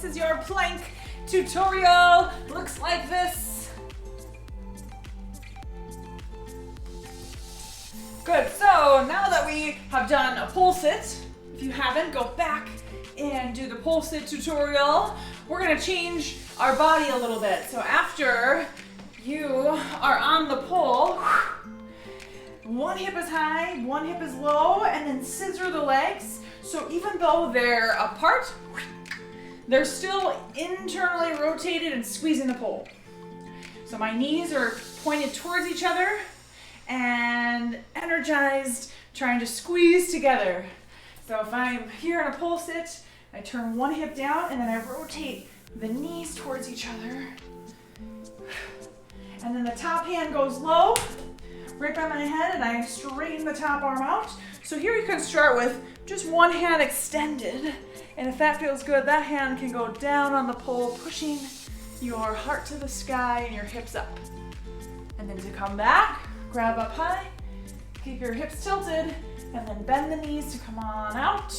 this is your plank tutorial. Looks like this. Good, so now that we have done a pole sit, if you haven't, go back and do the pole sit tutorial. We're gonna change our body a little bit. So after you are on the pole, one hip is high, one hip is low, and then scissor the legs. So even though they're apart, they're still internally rotated and squeezing the pole. So my knees are pointed towards each other and energized, trying to squeeze together. So if I'm here in a pole sit, I turn one hip down and then I rotate the knees towards each other. And then the top hand goes low, right by my head, and I straighten the top arm out. So here you can start with just one hand extended. And if that feels good, that hand can go down on the pole, pushing your heart to the sky and your hips up. And then to come back, grab up high, keep your hips tilted, and then bend the knees to come on out.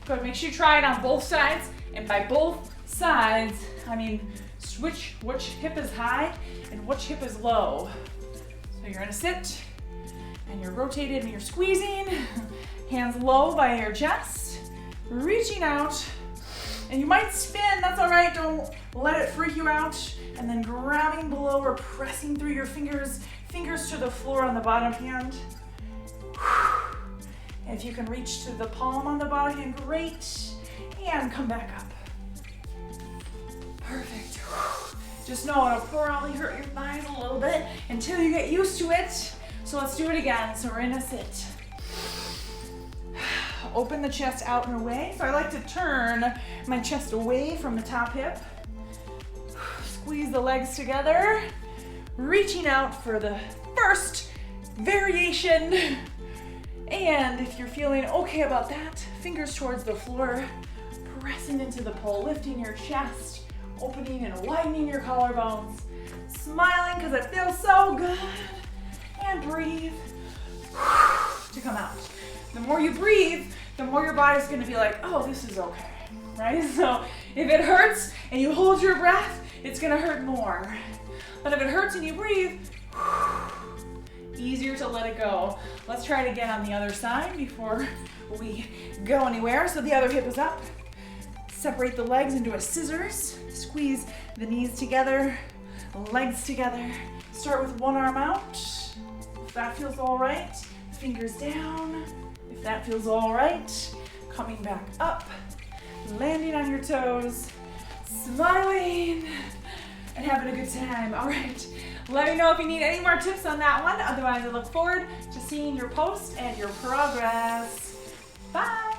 Good, make sure you try it on both sides. And by both sides, I mean switch which hip is high and which hip is low. So you're gonna sit, and you're rotated and you're squeezing, hands low by your chest, reaching out, and you might spin, that's all right, don't let it freak you out, and then grabbing below or pressing through your fingers to the floor on the bottom hand. And if you can reach to the palm on the bottom hand, great, and come back up. Perfect. Just know it'll probably hurt your thighs a little bit until you get used to it. So let's do it again. So we're in a sit. Open the chest out and away. So I like to turn my chest away from the top hip. Squeeze the legs together. Reaching out for the first variation. And if you're feeling okay about that, fingers towards the floor, pressing into the pole, lifting your chest, opening and widening your collarbones, smiling because it feels so good. And breathe to come out. The more you breathe, the more your body's gonna be like, oh, this is okay, right? So if it hurts and you hold your breath, it's gonna hurt more. But if it hurts and you breathe, easier to let it go. Let's try it again on the other side before we go anywhere. So the other hip is up. Separate the legs into a scissors. Squeeze the knees together, legs together. Start with one arm out. If that feels all right, fingers down. If that feels all right, coming back up, landing on your toes, smiling, and having a good time. All right, let me know if you need any more tips on that one. Otherwise, I look forward to seeing your post and your progress. Bye.